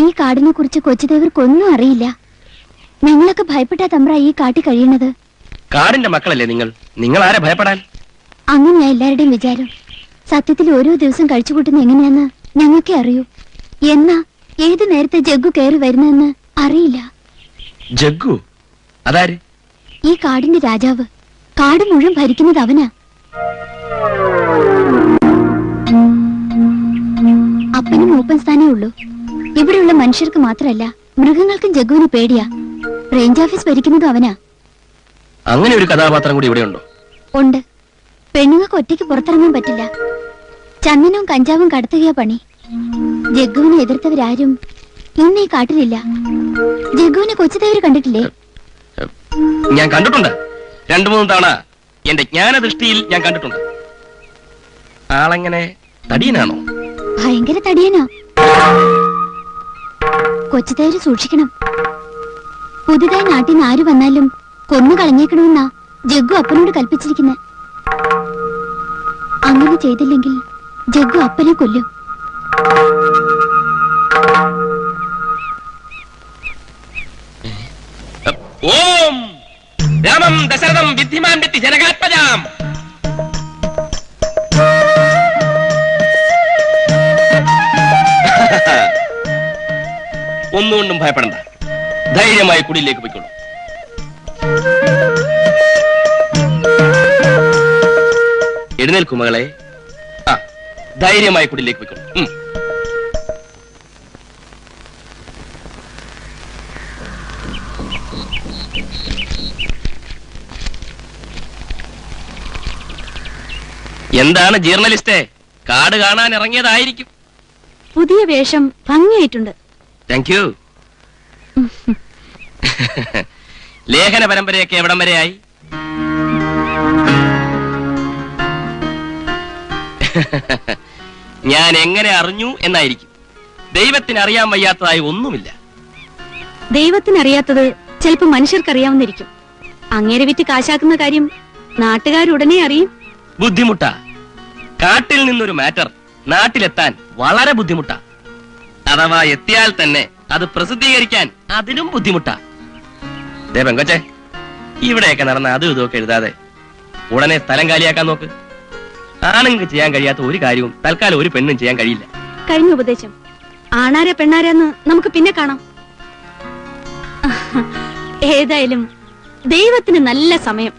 ഈ കാടിനെ കുറിച്ച് കൊച്ചുദേവർക്കൊന്നും അറിയില്ല. ഞങ്ങളൊക്കെ ഭയപ്പെട്ടാ തമ്പ്ര ഈ കാട്ടിൽ കഴിയണത്. കാടിന്റെ മക്കളല്ലേ നിങ്ങൾ? നിങ്ങൾ ആരെ ഭയപ്പെടാൻ? അങ്ങനെയാ എല്ലാവരുടെയും വിചാരം. സത്യത്തിൽ ഓരോ ദിവസം കഴിച്ചുകൂട്ടുന്ന എങ്ങനെയാന്ന് ഞങ്ങൾക്കേ അറിയൂ. എന്നാ ഏത് നേരത്തെ ജഗ്ഗു കയറി വരുന്നെന്ന് അറിയില്ല. ജഗ്ഗു? അതാര്? ഈ കാടിന്റെ രാജാവ്. കാട് മുഴുവൻ ഭരിക്കുന്നത് അവനാ. അപ്പനും മൂപ്പൻ സ്ഥാനേ ഉള്ളൂ. ഇവിടെയുള്ള മനുഷ്യർക്ക് മാത്രമല്ല, മൃഗങ്ങൾക്കും ജഗ്ഗുവിന് പേടിയാ. റേഞ്ച് ഓഫീസ് ഭരിക്കുന്നതും അവനാ. അങ്ങനെ ഒരു കഥാപാത്രം കൂടി ഇവിടെ ഉണ്ടോ? ഉണ്ട്. പെണ്ണുങ്ങൾക്ക് ഒറ്റയ്ക്ക് പുറത്തിറങ്ങാൻ പറ്റില്ല. ചന്ദനവും കഞ്ചാവും കടത്തുകയാ പണി. ജഗ്ഗുവിനെ എതിർത്തവരാരും ഇന്ന് ഈ കാട്ടിലില്ല. ജഗ്ഗുവിനെ കൊച്ചുദേവര് കണ്ടിട്ടില്ലേ? ഞാൻ കണ്ടിട്ടുണ്ട്. 2-3 തവണ എന്റെ ജ്ഞാനദൃഷ്ടിയിൽ ഞാൻ കണ്ടിട്ടുണ്ട്. ആളെങ്ങനെ തടിയനാണോ? ഭയങ്കര തടിയനാ. കൊച്ചുദേവര് സൂക്ഷിക്കണം. പുതുതായി നാട്ടിൽ നിന്ന് ആര് വന്നാലും കൊന്നു കളഞ്ഞേക്കണമെന്നാ ജഗ്ഗു അപ്പനോട് കൽപ്പിച്ചിരിക്കുന്നത്. അങ്ങനെ ചെയ്തില്ലെങ്കിൽ ജഗ്ഗു അപ്പനെ കൊല്ലും. ഓം രാമം ദശരഥം വിദ്ധിമാൻ വിദ്ധി ജനകാത്മജാം. ഒന്നുകൊണ്ടും ഭയപ്പെടണ്ട. ധൈര്യമായി കുടിയിലേക്ക് പോയിക്കോളൂ. എഴുന്നേൽക്കൂ മകളെ. ധൈര്യമായി കുടിയിലേക്ക് പോയിക്കോളൂ. എന്താണ് ജേർണലിസ്റ്റേ, കാട് കാണാൻ ഇറങ്ങിയതായിരിക്കും. പുതിയ വേഷം ഭംഗിയായിട്ടുണ്ട്. Thank you. ലേഖന പരമ്പരയൊക്കെ എവിടം വരെയായി? ഞാൻ എങ്ങനെ അറിഞ്ഞു എന്നായിരിക്കും. ദൈവത്തിന് അറിയാൻ വയ്യാത്തതായി ഒന്നുമില്ല. ദൈവത്തിനറിയാത്തത് ചിലപ്പോ മനുഷ്യർക്കറിയാവുന്നിരിക്കും. അങ്ങേരെ വിറ്റ് കാശാക്കുന്ന കാര്യം നാട്ടുകാരുടനെ അറിയും. ബുദ്ധിമുട്ടാ. കാട്ടിൽ നിന്നൊരു മാറ്റർ നാട്ടിലെത്താൻ വളരെ ബുദ്ധിമുട്ടാ. അഥവാ എത്തിയാൽ തന്നെ അത് പ്രസിദ്ധീകരിക്കാൻ അതിനും ബുദ്ധിമുട്ടാ. ദേ പെങ്കൊച്ചേ, ഇവിടെയൊക്കെ നടന്ന അതും ഇതൊക്കെ എഴുതാതെ ഉടനെ സ്ഥലം കാലിയാക്കാൻ നോക്ക്. ആണുങ്ങൾക്ക് ചെയ്യാൻ കഴിയാത്ത ഒരു കാര്യവും തൽക്കാലം ഒരു പെണ്ണും ചെയ്യാൻ കഴിയില്ല. കഴിഞ്ഞ ഉപദേശം. ആണാര പെണ്ണാരെന്ന് നമുക്ക് പിന്നെ കാണാം. ഏതായാലും ദൈവത്തിന് നല്ല സമയം.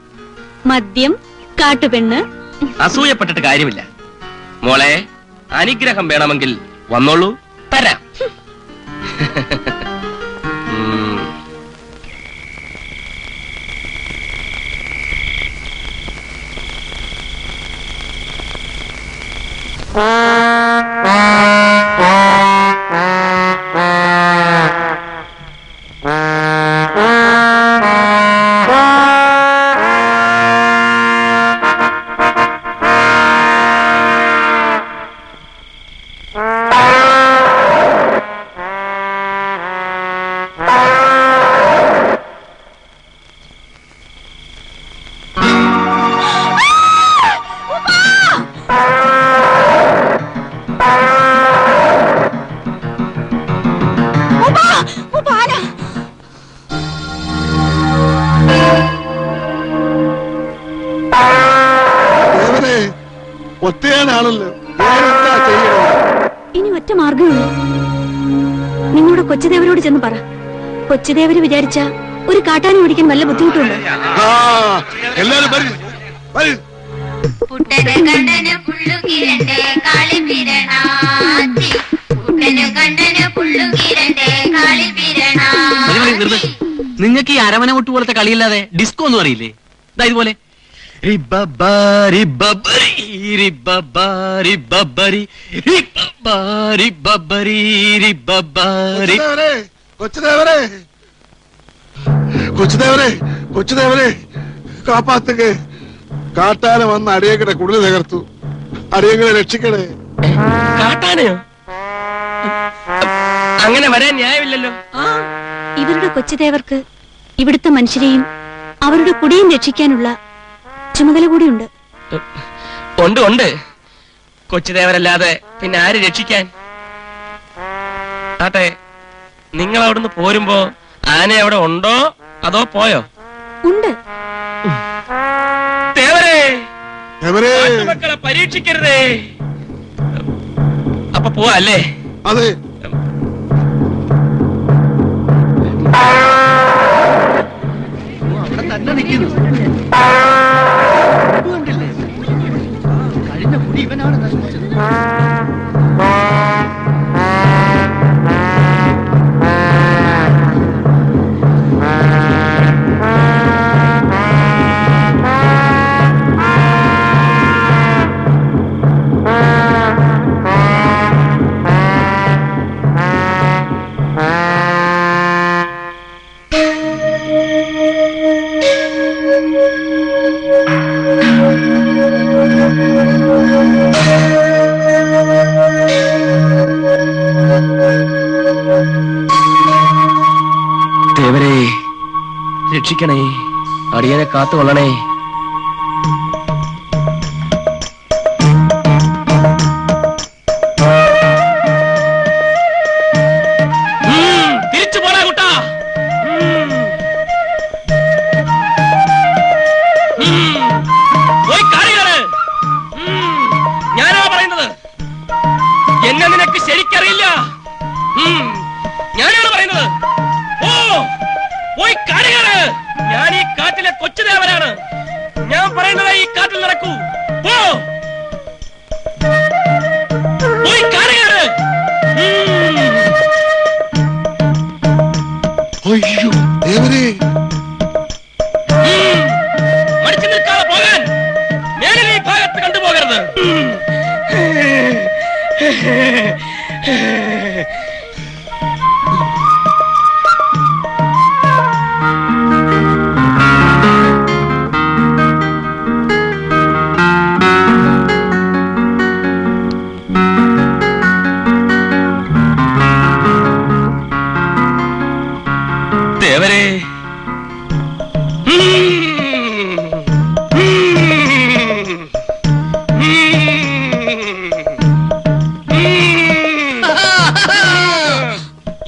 മദ്യം, കാട്ടുപെണ്ണ്. അസൂയപ്പെട്ടിട്ട് കാര്യമില്ല മോളെ. അനുഗ്രഹം വേണമെങ്കിൽ വന്നോളൂ, തരാം. ഇനി ഒറ്റ മാർഗമുള്ളൂ. നിങ്ങളുടെ കൊച്ചുദേവരോട് ചെന്ന് പറ. കൊച്ചുദേവര് വിചാരിച്ച ഒരു കാട്ടാനും ഓടിക്കാൻ വല്ല ബുദ്ധിമുട്ടുണ്ട്. നിങ്ങൾക്ക് ഈ അരമന മുട്ട് പോലത്തെ കളിയില്ലാതെ ഡിസ്കോ ഒന്നും അറിയില്ലേ? ഇതുപോലെ കൊച്ചുദേവരെ കാപ്പാത്തുക. കാട്ടാന വന്ന് അടിയക്കടെ കുടില് തകർത്തു. അടിയങ്ങളെ രക്ഷിക്കണേ. കാട്ടാനയോ? അങ്ങനെ വരാൻ ന്യായമില്ലല്ലോ. ഇവരുടെ കൊച്ചുദേവർക്ക് ഇവിടുത്തെ മനുഷ്യരെയും അവരുടെ കുടിയും രക്ഷിക്കാനുള്ള ചുമതല കൂടിയുണ്ട്. ഉണ്ട് ഉണ്ട്. കൊച്ചുദേവരല്ലാതെ പിന്നെ ആര് രക്ഷിക്കാൻ? ആട്ടെ, നിങ്ങൾ അവിടുന്ന് പോരുമ്പോ ആന അവിടെ ഉണ്ടോ അതോ പോയോ? ഉണ്ട്. മക്കളെ പരീക്ഷിക്കരുതേ. അപ്പൊ പോവാ അല്ലേ? അതെ. അവിടെ തന്നെ നിൽക്കുന്നു. കഴിഞ്ഞ കുടി ഇവനാണ് നശിപ്പിച്ചത്. ദേവരെ രക്ഷിക്കണേ, അടിയനെ കാത്തുകൊള്ളണേ. തിരിച്ചു പോടാ കുട്ടാ. പോയി കാണിയാണ്. ഞാനാ പറയുന്നത്. എന്നെ നിനക്ക് ശരിക്കറിയില്ല. ഞാനാണ് പറയുന്നത്. ഓ പോയി കാണിയാണ്. ഞാൻ ഈ കാട്ടിലെ കൊച്ചുദേവനാണ്. ഞാൻ പറയുന്നത് ഈ കാട്ടിൽ നടക്കൂ. പോയി കാണിയാണ്. അയ്യോ ദേവനെ, മടിച്ചു നിൽക്കാതെ പോകാൻ. മേലിൽ ഈ ഭാഗത്ത് കണ്ടുപോകരുത്. ദേവരെ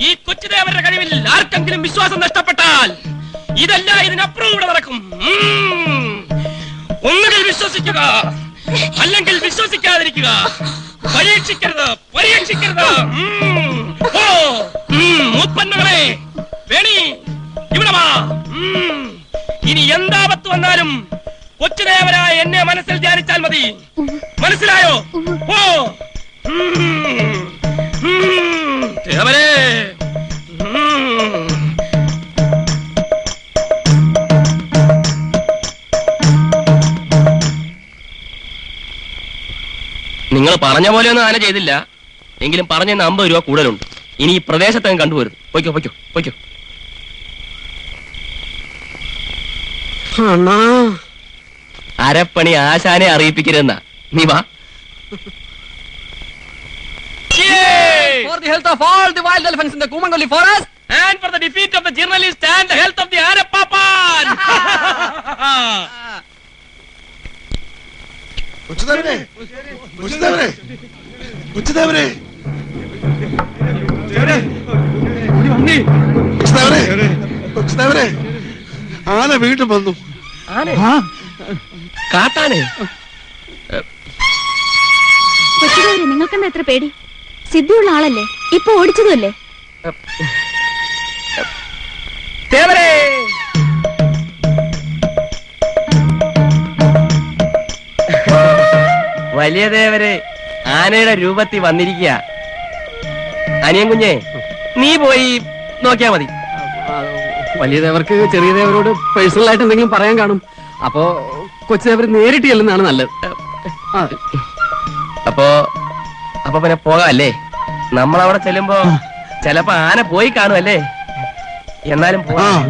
ഈ കൊച്ചുദേവരുടെ കഴിവിൽ ആർക്കെങ്കിലും വിശ്വാസം നഷ്ടപ്പെട്ടാൽ ഇതല്ല ഇതിനപ്പുറം ഇവിടെ നടക്കും. ഒന്നുകിൽ വിശ്വസിക്കുക, അല്ലെങ്കിൽ വിശ്വസിക്കാതിരിക്കുക. പരീക്ഷിക്കരുത്, പരീക്ഷിക്കരുത്. മൂപ്പന്മകളെ വേണി ഇവിടെ വാ. ഇനി എന്താപത്ത് വന്നാലും കൊച്ചുദേവനായ എന്നെ മനസ്സിൽ ധ്യാനിച്ചാൽ മതി. മനസ്സിലായോ? ഓ ദേവരെ. നിങ്ങൾ പറഞ്ഞ പോലെയൊന്നും ആന ചെയ്തില്ല. എങ്കിലും പറഞ്ഞ 50 രൂപ കൂടുതലുണ്ട്. ഇനി ഈ പ്രദേശത്ത് കണ്ടുപോരുത്. പൊയ്ക്കോ പൊയ്ക്കോ പൊയ്ക്കോ. അരപ്പണി ആശാനെ അറിയിപ്പിക്കരുതെന്നാ. നീ വാ. For the health of all the wild elephants in the Kumangali forest, and for the defeat of the journalist and the health of the Arapapan. കൊച്ചുദേവനെ, കൊച്ചുദേവനെ, കൊച്ചുദേവനെ, കൊച്ചുദേവനെ, കൊച്ചുദേവനെ, ആന വീണ്ടും വന്നു. കാട്ടാനെ? കൊച്ചുദേവരെ, നിങ്ങൾക്കെന്താ എത്ര പേടി? സിദ്ധിയുള്ള ആളല്ലേ, ഇപ്പൊ ഓടിച്ചതുമല്ലേ? ദേവരെ, വലിയ ദേവരെ ആനയുടെ രൂപത്തിൽ വന്നിരിക്കുക. അനിയൻ കുഞ്ഞെ, നീ പോയി നോക്കിയാ മതി. വലിയ ദേവർക്ക് ചെറിയ ദേവരോട് പേഴ്സണൽ ആയിട്ട് എന്തെങ്കിലും പറയാൻ കാണും. അപ്പോ കൊച്ചുദേവർ നേരിട്ട് ചെല്ലുന്നതാണ് നല്ലത്. അപ്പൊ പിന്നെ പോകാല്ലേ? നമ്മളവിടെ ചെല്ലുമ്പോ ചിലപ്പോ ആന പോയി കാണുമല്ലേ? എന്നാലും പോകാം.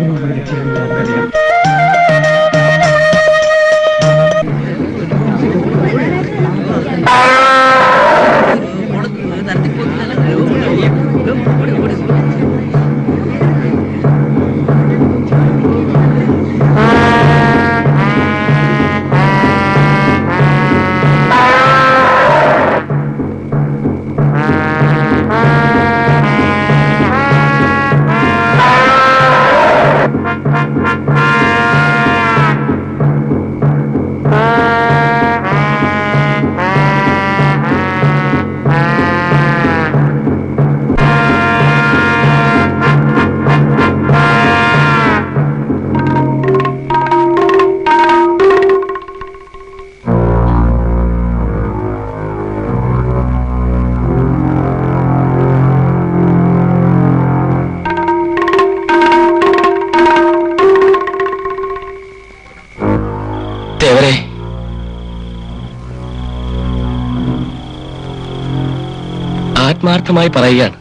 ആത്മാർത്ഥമായി പറയുകയാണ്.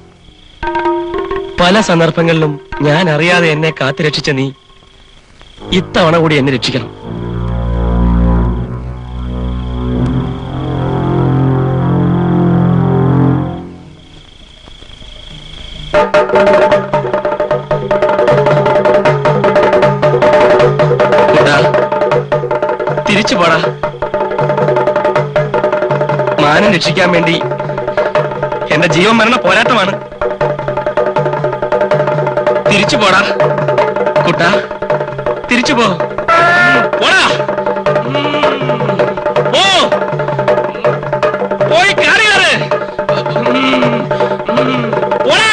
പല സന്ദർഭങ്ങളിലും ഞാൻ അറിയാതെ എന്നെ കാത്തുരക്ഷിച്ച നീ ഇത്തവണ കൂടി എന്നെ രക്ഷിക്കണം. തിരിച്ചു പോടാ. മാനം രക്ഷിക്കാൻ വേണ്ടി എന്റെ ജീവൻ മരണ പോരാട്ടമാണ്. തിരിച്ചു പോടാ കുട്ടാ, തിരിച്ചു പോ. പോടാ, പോയി കാറിയാറ്. പോടാ.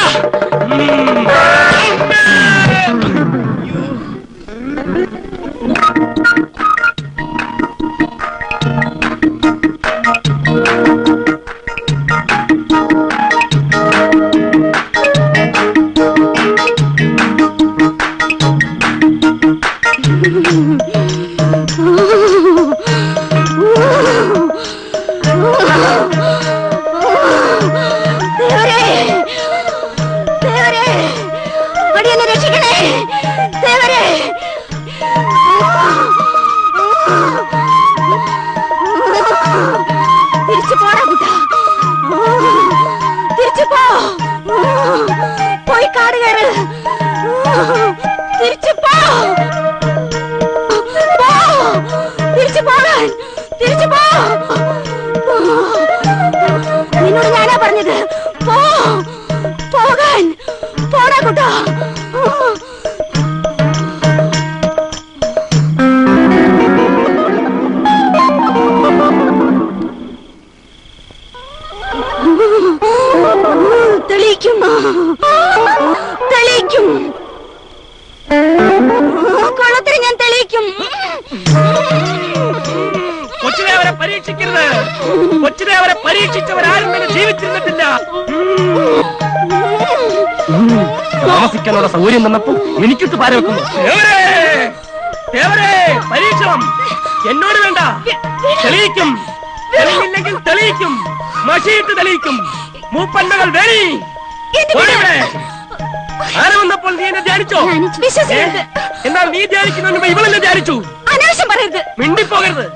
നിന്നോട് ഞാനാ പറഞ്ഞത്, പോകാൻ. പോടാ കുട്ടാ. തെളിയിക്കും, തെളിയിക്കും. കൊള്ളത്തിന് ഞാൻ തെളിയിക്കും. കൊച്ചുദേവരെ പരീക്ഷിക്കരുത്. കൊച്ചുദേവരെ പരീക്ഷിച്ചവരാരും തന്നെ ജീവിച്ചിരുന്നിട്ടില്ല. താമസിക്കാനുള്ള സൗകര്യം വന്നപ്പോ എനിക്കിട്ട് പാര വെക്കുന്നു. പരീക്ഷണം എന്നോട് വേണ്ട. തെളിയിക്കും, തെളിയില്ലെങ്കിൽ തെളിയിക്കും, മഷിയിട്ട് തെളിയിക്കും. മൂപ്പന്മകൾ വേണി. ആരെ വന്നപ്പോൾ നീ എന്നെ ധ്യാനിച്ചോ? എന്നാൽ നീ ധ്യാനിക്കുന്നതിന് ഇവളെന്നെ ധ്യാനിച്ചു. അനാവശ്യം പറയരുത്, മിണ്ടിപ്പോകരുത്.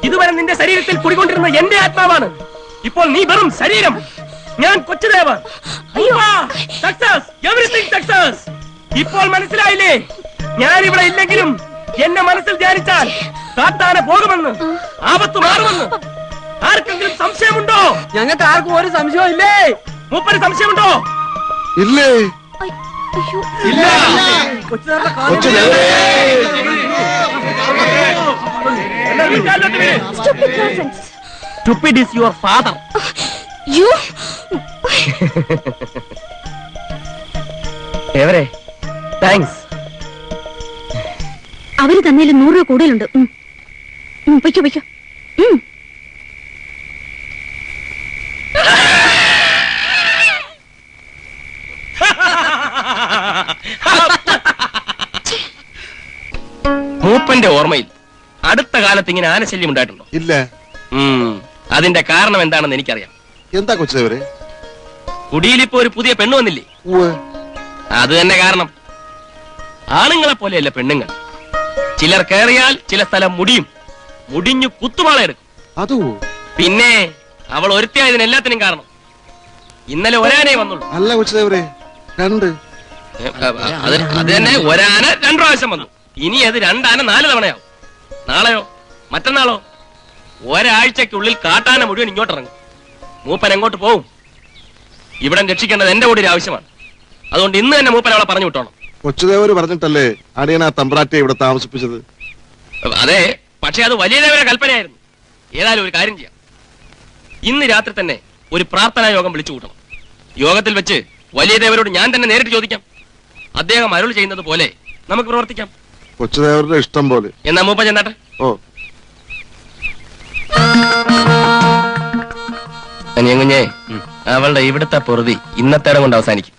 ഇതുവരെ നിന്റെ ശരീരത്തിൽ കുടികൊണ്ടിരുന്ന എന്റെ ആത്മാവാണ്. ഇപ്പോൾ നീ വെറും ശരീരം. ഞാൻ കൊച്ചുദേവൻ. Success, everything success. ഇപ്പോൾ മനസ്സിലായില്ലേ? ഞാൻ ഇവിടെ ഇല്ലെങ്കിലും എന്നെ മനസ്സിൽ ധ്യാനിച്ചാൽ കാട്ടാന പോകുമെന്ന്, ആപത്ത് മാറുമെന്ന്. ആർക്കെങ്കിലും സംശയമുണ്ടോ? ഞങ്ങൾക്ക് ആർക്കും ഒരു സംശയവും ഇല്ലേ? മൂപ്പര് സംശയമുണ്ടോ? ഇല്ലേ? ഇല്ല. Stupid is your father. You? എവരെ താങ്ക്സ്. അവര് തന്നതിൽ 100 രൂപ കൂടുതലുണ്ട്. പൊയ്ക്കോ പൊയ്ക്കോ. മൂപ്പന്റെ ഓർമ്മയിൽ അടുത്ത കാലത്ത് ഇങ്ങനെ ആനശല്യം ഉണ്ടായിട്ടുണ്ടോ? ഇല്ല. അതിന്റെ കാരണം എന്താണെന്ന് എനിക്കറിയാം. എന്താ കൊച്ചുദേവരെ? കുടിയിലിപ്പോ ഒരു പുതിയ പെണ്ണ് വന്നില്ലേ? അത് തന്നെ കാരണം. ആണുങ്ങളെ പോലെയല്ല പെണ്ണുങ്ങൾ. ചിലർ കയറിയാൽ ചില സ്ഥലം മുടിഞ്ഞു കുത്തുപാളയെടുക്കും. അതോ? പിന്നെ അവൾ ഒരുത്തിയായതിനെല്ലാത്തിനും കാരണം. ഇന്നലെ ഒരാനേ വന്നുള്ളൂ. അല്ല കൊച്ചുദേവരെ, 2. അത് തന്നെ, ഒരാന 2 പ്രാവശ്യം വന്നു. ഇനി അത് 2 ആന 4 തവണയാവും. നാളെയോ മറ്റന്നാളോ? ഒരാഴ്ചക്കുള്ളിൽ കാട്ടാന മുഴുവൻ ഇങ്ങോട്ടിറങ്ങും. മൂപ്പൻ എങ്ങോട്ട് പോവും? ഇവിടെ രക്ഷിക്കേണ്ടത് എന്റെ കൂടി ഒരു ആവശ്യമാണ്. അതുകൊണ്ട് ഇന്ന് തന്നെ മൂപ്പൻ അവളെ പറഞ്ഞു വിട്ടോണം. കൊച്ചുദേവര് പറഞ്ഞിട്ടല്ലേ അടിയൻ ആ തമ്പ്രാറ്റിയെ ഇവിടെ താമസിപ്പിച്ചത്? അതെ, പക്ഷെ അത് വലിയ ദേവരുടെ കൽപ്പനയായിരുന്നു. ഏതായാലും ഒരു കാര്യം ചെയ്യാം. ഇന്ന് രാത്രി തന്നെ ഒരു പ്രാർത്ഥനാ യോഗം വിളിച്ചു കൂട്ടണം. യോഗത്തിൽ വെച്ച് വലിയ ദേവരോട് ഞാൻ തന്നെ നേരിട്ട് ചോദിക്കാം. അദ്ദേഹം അരുൾ ചെയ്യുന്നത് പോലെ നമുക്ക് പ്രവർത്തിക്കാം. കൊച്ചുദേവരുടെ ഇഷ്ടം പോലെ. എന്നാ മൂപ്പൻ ചെന്നാട്ടെ. ഓ കുഞ്ഞേ, അവളുടെ ഇവിടുത്തെ പൊറുതി ഇന്നത്തേടം കൊണ്ട് അവസാനിക്കും.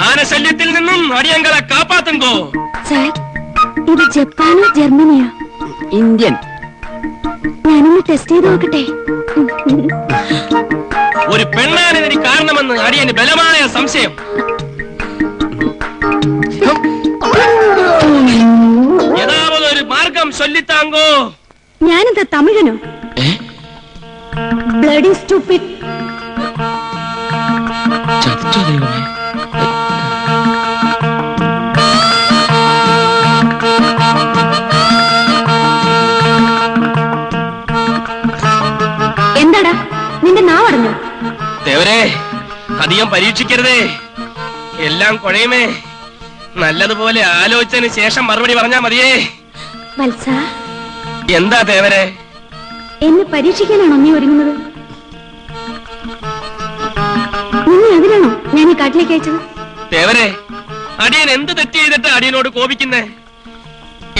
ആനശല്യത്തിൽ നിന്നും അടിയങ്ങളെ കാപ്പാത്തുങ്കോ. സാർ, ഇത് ജപ്പാനോ ജർമ്മനിയോ? ഇന്ത്യൻ. ഞാനൊന്ന് ടെസ്റ്റ് ചെയ്ത് നോക്കട്ടെ. ഒരു പെണ്ണാണ് ഇതിന് കാരണമെന്ന് അടിയന് ബലമായ സംശയം. ഏതാവതൊരു മാർഗം ചൊല്ലിത്താങ്കോ. ഞാനെന്താ തമിഴനോ? Bloody stupid. എന്താടാ നിന്റെ നാവടഞ്ഞു? ദേവരെ, അധികം പരീക്ഷിക്കരുതേ, എല്ലാം കുഴയുമേ. നല്ലതുപോലെ ആലോചിച്ചതിന് ശേഷം മറുപടി പറഞ്ഞാ മതിയേ. വത്സ, എന്താ ദേവരെ? എന്നെ പരീക്ഷിക്കാനാണോ നീ ഒരുങ്ങുന്നത്? നിന്നെ അതിനാണോ ഞാൻ ഈ കാട്ടിലേക്ക് അയച്ചത്? ദേവരെ, അടിയൻ എന്ത് തെറ്റ് ചെയ്തിട്ട് അടിയനോട് കോപിക്കുന്നേ?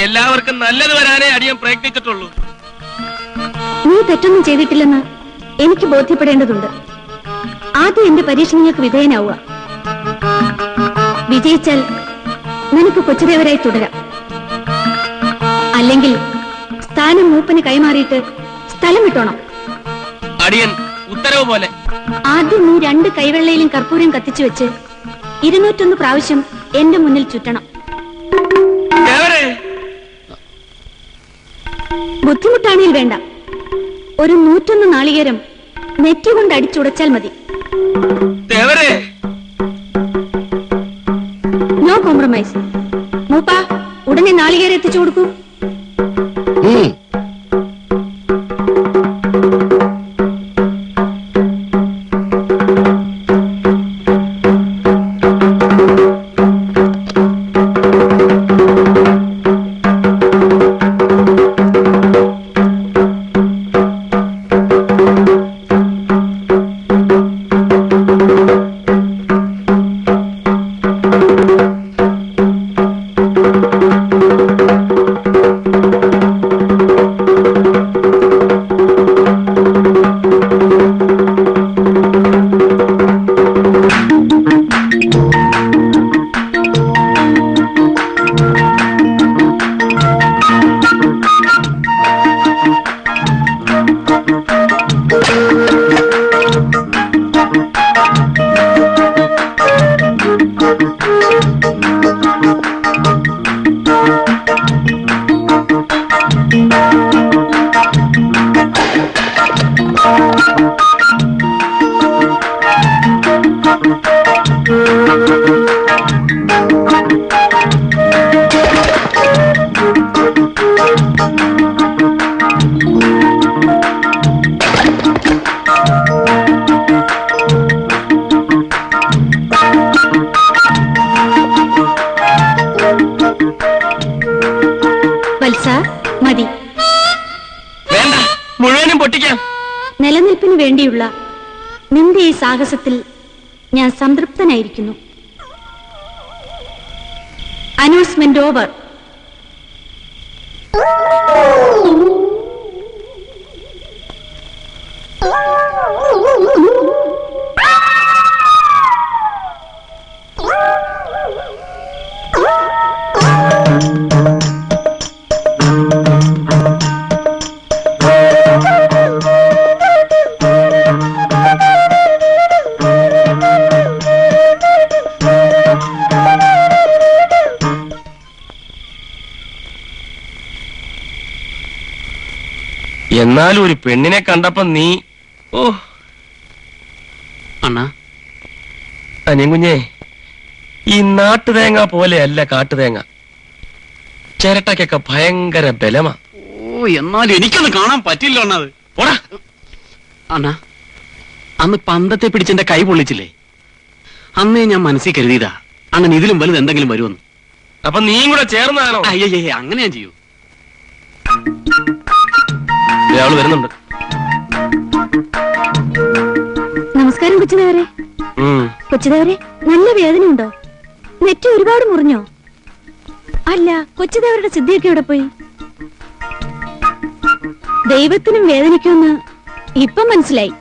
എല്ലാവർക്കും നല്ലത് വരാനേ അടിയൻ പ്രയത്നിച്ചിട്ടുള്ളൂ. നീ തെറ്റൊന്നും ചെയ്തിട്ടില്ലെന്ന് എനിക്ക് ബോധ്യപ്പെടേണ്ടതുണ്ട്. ആദ്യം എന്റെ പരീക്ഷണങ്ങൾക്ക് വിധേയനാവുക. വിജയിച്ചാൽ നിനക്ക് കൊച്ചുദേവരായി തുടരാം. അല്ലെങ്കിൽ സ്ഥാനം മൂപ്പന് കൈമാറിയിട്ട് സ്ഥലം വിട്ടോണം. അടിയൻ ഉത്തരവ് പോലെ. ആദ്യം നീ 2 കൈവെള്ളയിലും കർപ്പൂരം കത്തിച്ചു വെച്ച് 201 പ്രാവശ്യം എന്റെ മുന്നിൽ ചുറ്റണം. ബുദ്ധിമുട്ടാണെങ്കിൽ വേണ്ട, ഒരു 101 നാളികേരം നെറ്റി കൊണ്ട് അടിച്ചുടച്ചാൽ മതി. No compromise. മൂപ്പ, ഉടനെ നാളികേരം എത്തിച്ചു കൊടുക്കൂ. മതി. വേണ്ട, മുഴുവനും പൊട്ടിക്കാം. നിലനിൽപ്പിന് വേണ്ടിയുള്ള നിന്റെ ഈ സാഹസത്തിൽ ഞാൻ സംതൃപ്തനായിരിക്കുന്നു. Announcement over. എന്നാലും ഒരു പെണ്ണിനെ കണ്ടപ്പോ നീ അണ്ണാ അനിയൻ കുഞ്ഞേ, ഈ നാട്ടുതേങ്ങ പോലെയല്ല കാട്ടുതേങ്ങ. ചിരട്ടയ്ക്കൊക്കെ ഭയങ്കര ബലമാ. എന്നാലും എനിക്കൊന്ന് കാണാൻ പറ്റില്ല അണ്ണത്. പോടാ അണ്ണാ, അന്ന് പന്തത്തെ പിടിച്ചെന്റെ കൈ പൊള്ളിച്ചില്ലേ, അന്നേ ഞാൻ മനസ്സിൽ കരുതിയതാ അണ്ണൻ ഇതിലും വലുത് എന്തെങ്കിലും വരുമെന്ന്. അപ്പൊ നീയും കൂടെ ചേർന്നാണോ? അയ്യേ, അങ്ങനെ ഞാൻ ചെയ്യൂ. ഇയാള് വരുന്നുണ്ട്. നമസ്കാരം കൊച്ചുദേവരെ. കൊച്ചുദേവരെ, നല്ല വേദനയുണ്ടോ? നെറ്റി ഒരുപാട് മുറിഞ്ഞോ? അല്ല, കൊച്ചുദേവരുടെ സിദ്ധിയൊക്കെ എവിടെ പോയി? ദൈവത്തിനും വേദനിക്കുമെന്ന് ഇപ്പം മനസ്സിലായി.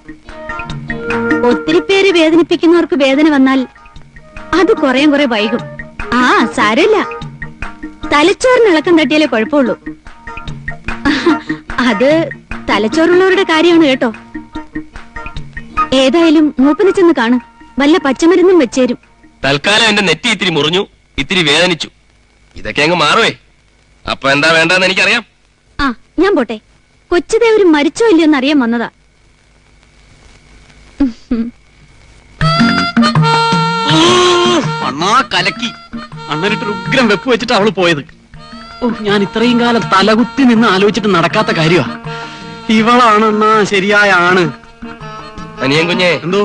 ഒത്തിരി പേര് വേദനിപ്പിക്കുന്നവർക്ക് വേദന വന്നാൽ അത് കുറെ വൈകും. ആ സാരമില്ല, തലച്ചോറിന് ഇളക്കം തട്ടിയാലേ കുഴപ്പമുള്ളൂ. അത് തലച്ചോറുള്ളവരുടെ കാര്യമാണ് കേട്ടോ. ഏതായാലും മൂപ്പനെ ചെന്ന് കാണും, വല്ല പച്ചമരുന്നും വെച്ചേരും. തൽക്കാലം എന്റെ നെറ്റി ഇത്തിരി മുറിഞ്ഞു, ഇത്തിരി വേദനിച്ചു. ഇതൊക്കെ അങ്ങ് മാറുവേ. അപ്പൊ എന്താ വേണ്ടെന്ന് എനിക്കറിയാം. ആ ഞാൻ പോട്ടെ. കൊച്ചുദേവര് മരിച്ചോ ഇല്ലയോ എന്നറിയാൻ വന്നതാ. അണ്ണാ കലക്കി. അണ്ണനിട്ട് ഉഗ്രം വെപ്പ് വെച്ചിട്ട് അവള് പോയത്. ഓ, ഞാൻ ഇത്രയും കാലം തലകുത്തി നിന്ന് ആലോചിച്ചിട്ട് നടക്കാത്ത കാര്യമാ. ഇവളാണ് അണ്ണാ ശരിയായ ആണ്. അനിയൻ കുഞ്ഞെ, എന്തോ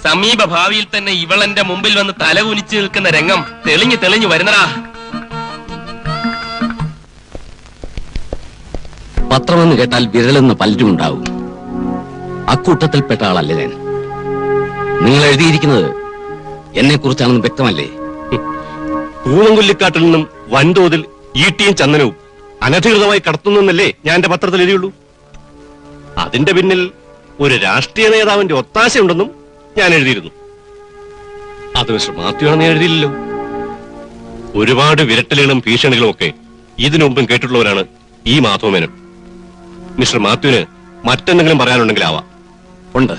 സമീപ ഭാവിയിൽ തന്നെ ഇവളെന്റെ മുമ്പിൽ വന്ന് തല കുനിച്ച് നിൽക്കുന്ന രംഗം തെളിഞ്ഞു വരുന്നടാ. പത്രമെന്ന് കേട്ടാൽ വിരലെന്ന് പലരും ഉണ്ടാവും. അക്കൂട്ടത്തിൽപ്പെട്ട ആളല്ല ഞാൻ. നിങ്ങൾ എഴുതിയിരിക്കുന്നത് എന്നെ കുറിച്ചാണെന്ന് വ്യക്തമല്ലേ? പൂവൻകൊല്ലിക്കാട്ടിൽ നിന്നും വൻതോതിൽ ഈട്ടിയും ചന്ദനവും അനധികൃതമായി കടത്തുന്നല്ലേ ഞാൻ എന്റെ പത്രത്തിൽ എഴുതിയുള്ളൂ. അതിന്റെ പിന്നിൽ ഒരു രാഷ്ട്രീയ നേതാവിന്റെ ഒത്താശയുണ്ടെന്നും ഞാൻ എഴുതിയിരുന്നു. അത് മിസ്റ്റർ മാത്യു ആണെന്ന് എഴുതിയില്ലല്ലോ. ഒരുപാട് വിരട്ടലുകളും ഭീഷണികളും ഒക്കെ ഇതിനു മുമ്പും കേട്ടിട്ടുള്ളവരാണ് ഈ മാധവമേനൻ. മിസ്റ്റർ മാത്യുവിന് മറ്റെന്തെങ്കിലും പറയാനുണ്ടെങ്കിൽ ആവാം. ഉണ്ട്,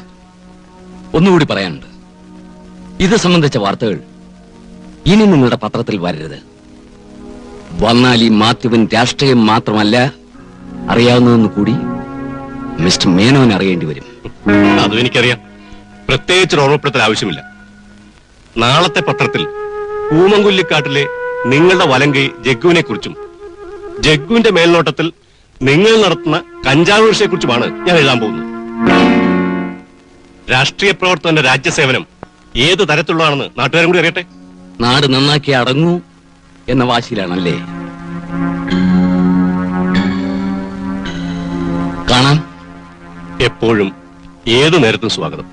ഒന്നുകൂടി പറയാനുണ്ട്. ഇത് സംബന്ധിച്ച വാർത്തകൾ ഇനി നിങ്ങളുടെ പത്രത്തിൽ വരരുത്. വന്നാൽ ഈ മാത്യുവിൻ രാഷ്ട്രീയം മാത്രമല്ല, അറിയാവുന്നതെന്ന് കൂടി മിസ്റ്റർ മേനോൻ അറിയേണ്ടി വരും. അതും എനിക്കറിയാം. പ്രത്യേകിച്ച് ഓർമ്മപ്പെടുത്തൽ ആവശ്യമില്ല. നാളത്തെ പത്രത്തിൽ പൂമങ്കുല്ലിക്കാട്ടിലെ നിങ്ങളുടെ വലങ്കൈ ജഗ്ഗുവിനെ കുറിച്ചും ജഗ്ഗുവിന്റെ മേൽനോട്ടത്തിൽ നിങ്ങൾ നടത്തുന്ന കഞ്ചാവ് കൃഷിയെ കുറിച്ചുമാണ് ഞാൻ എഴുതാൻ പോകുന്നത്. രാഷ്ട്രീയ പ്രവർത്തകന്റെ രാജ്യസേവനം ഏത് തരത്തിലുള്ളതാണെന്ന് നാട്ടുകാരും കൂടി അറിയട്ടെ. നാട് നന്നാക്കി അടങ്ങൂ എന്ന വാശിയിലാണല്ലേ? കാണാം. എപ്പോഴും ഏതു നേരത്തും സ്വാഗതം.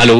ഹലോ,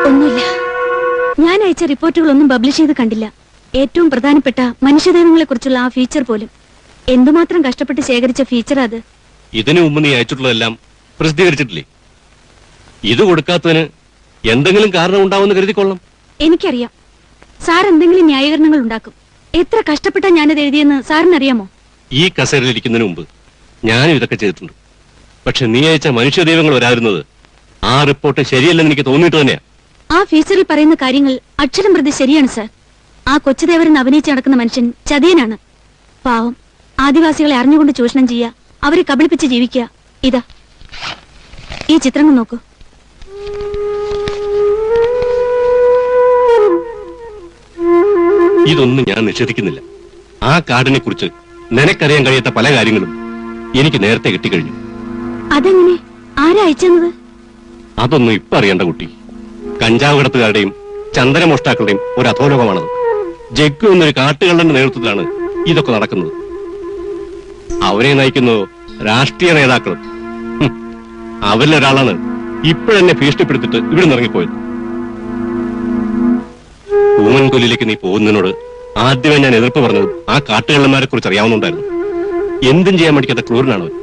ഒന്നുമില്ല. ഞാൻ അയച്ച റിപ്പോർട്ടുകളൊന്നും പബ്ലിഷ് ചെയ്ത് കണ്ടില്ല. ഏറ്റവും പ്രധാനപ്പെട്ട മനുഷ്യദേഹങ്ങളെ കുറിച്ചുള്ള ആ ഫീച്ചർ പോലും. എന്തുമാത്രം കഷ്ടപ്പെട്ട് ശേഖരിച്ച ഫീച്ചർ അത്. ഇതിനു മുമ്പ് നീ അയച്ചിട്ടുള്ളതെല്ലാം പ്രസിദ്ധീകരിച്ചിട്ടില്ലേ? ഇത് കൊടുക്കാത്തതിന് എന്തെങ്കിലും കാരണം ഉണ്ടാവുമെന്ന് കരുതിക്കൊള്ളാം. എനിക്കറിയാം. സാർ എന്തെങ്കിലും ന്യായീകരണങ്ങൾ ഉണ്ടാക്കും. എത്ര കഷ്ടപ്പെട്ടാ ഞാനത് എഴുതിയെന്ന് സാറിനറിയാമോ? ഈ കസേരയിൽ ഇരിക്കുന്നതിന് മുമ്പ് ഞാനും ഇതൊക്കെ ചെയ്തിട്ടുണ്ട്. പക്ഷെ നീ അയച്ച മനുഷ്യദൈവങ്ങൾ വരാതിരുന്നത് ആ റിപ്പോർട്ട് ശരിയല്ലെന്ന് എനിക്ക് തോന്നിയിട്ട് തന്നെയാ. ആ ഫീച്ചറിൽ പറയുന്ന കാര്യങ്ങൾ അക്ഷരം പ്രതി ശരിയാണ് സാർ. ആ കൊച്ചുദേവരൻ അഭിനയിച്ച് നടക്കുന്ന മനുഷ്യൻ ചതിയനാണ്. പാവം ആദിവാസികളെ അറിഞ്ഞുകൊണ്ട് ചൂഷണം ചെയ്യുക, അവരെ കബളിപ്പിച്ച് ജീവിക്കുക. ഇതാ ഈ ചിത്രങ്ങൾ നോക്കൂ. ഇതൊന്നും ഞാൻ നിഷേധിക്കുന്നില്ല. ആ കാർഡിനെ കുറിച്ച് നിനക്കറിയാൻ കഴിയാത്ത പല കാര്യങ്ങളും എനിക്ക് നേരത്തെ കിട്ടിക്കഴിഞ്ഞു. അതെങ്ങനെ? ആരാ അയച്ചെന്നത്? അതൊന്നും ഇപ്പൊ അറിയേണ്ട കുട്ടി. കഞ്ചാവ് കടത്തുകാരുടെയും ചന്ദനമോഷ്ടാക്കളുടെയും ഒരു അധോലോകമാണത്. ജഗ്ഗു എന്നൊരു കാട്ടുകള്ളന്റെ നേതൃത്വത്തിലാണ് ഇതൊക്കെ നടക്കുന്നത്. അവരെ നയിക്കുന്നത് രാഷ്ട്രീയ നേതാക്കളും. അവരിലൊരാളാണ് ഇപ്പോഴെന്നെ ഭീഷണിപ്പെടുത്തിട്ട് ഇവിടെ നിറങ്ങിപ്പോയത്. പൂമൻകൊല്ലിലേക്ക് നീ പോകുന്നതിനോട് ആദ്യമേ ഞാൻ എതിർപ്പ് പറഞ്ഞത് ആ കാട്ടുകള്ളന്മാരെ കുറിച്ച് അറിയാവുന്നുണ്ടായിരുന്നു. എന്തും ചെയ്യാൻ പഠിക്കാത്ത ക്രൂരനാണ് അവൻ.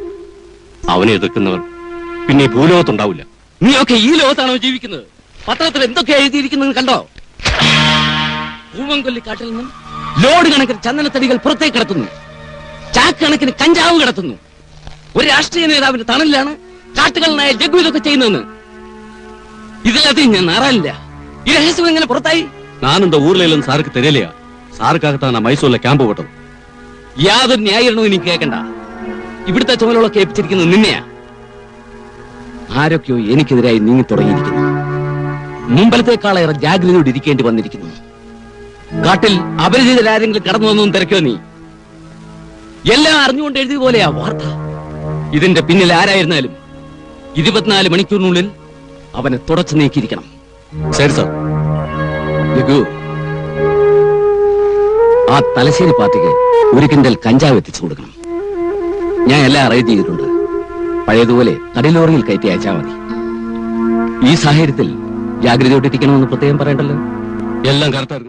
അവനെ എതിർക്കുന്നവർ പിന്നെ ഈ ഭൂലോകത്തുണ്ടാവില്ല. നീയൊക്കെ ഈ ലോകത്താണോ ജീവിക്കുന്നത്? പത്രത്തിൽ എന്തൊക്കെ എഴുതിയിരിക്കുന്നത് കണ്ടോ? പൂവൻകൊല്ലിക്കാട്ടിൽ നിന്നും ലോഡ് കണക്കിന് ചന്ദനത്തടികൾ പുറത്തേക്ക് കടത്തുന്നു, ചാക്ക് കണക്കിന് കഞ്ചാവ് കടത്തുന്നു. ഒരു രാഷ്ട്രീയ നേതാവിന്റെ തണലിലാണ് കാട്ടുകളനായ ജഗ്ഗു ഇതൊക്കെ ചെയ്യുന്നതെന്ന്. ഇതിലധികം ഞാൻ നാറാനില്ല. ഈ രഹസ്യം എങ്ങനെ പുറത്തായി? നാനെന്താ ഊരിലെല്ലാം സാർക്ക് തരലയാ. സാർക്കാകത്താണ് മൈസൂരിലെ ക്യാമ്പ് പോട്ടത്. യാതൊരു ന്യായീകരണവും എനിക്ക് കേൾക്കണ്ട. ഇവിടുത്തെ ചുമലുകളൊക്കെ ഏൽപ്പിച്ചിരിക്കുന്നത് നിന്നെയാ. ആരൊക്കെയോ എനിക്കെതിരായി നീങ്ങി തുടങ്ങിയിരിക്കുന്നു. മുമ്പലത്തെക്കാളേറെ ജാഗ്രതയോടെ ഇരിക്കേണ്ടി വന്നിരിക്കുന്നു. കാട്ടിൽ അപരിചിതരാരെങ്കിലും കടന്നു വന്നൊന്നും തിരക്കോ നീ? എല്ലാം അറിഞ്ഞുകൊണ്ട് എഴുതിയ പോലെയാ വാർത്ത. ഇതിന്റെ പിന്നിൽ ആരായിരുന്നാലും 24 മണിക്കൂറിനുള്ളിൽ അവനെ തുടച്ചു നീക്കിയിരിക്കണം. ശരി സാർ. രഘു, ആ തലശ്ശേരി പാർട്ടിക്ക് 1 കിൻഡൽ കഞ്ചാവ് എത്തിച്ചു കൊടുക്കണം. ഞാൻ എല്ലാം അറേഞ്ച് ചെയ്തിട്ടുണ്ട്. പഴയതുപോലെ കടലോറിയിൽ കയറ്റി അയച്ചാൽ മതി. ഈ സാഹചര്യത്തിൽ ജാഗ്രതയോട്ടിരിക്കണമെന്ന് പ്രത്യേകം പറയണ്ടല്ലോ. എല്ലാം കറക്റ്റായിരുന്നു.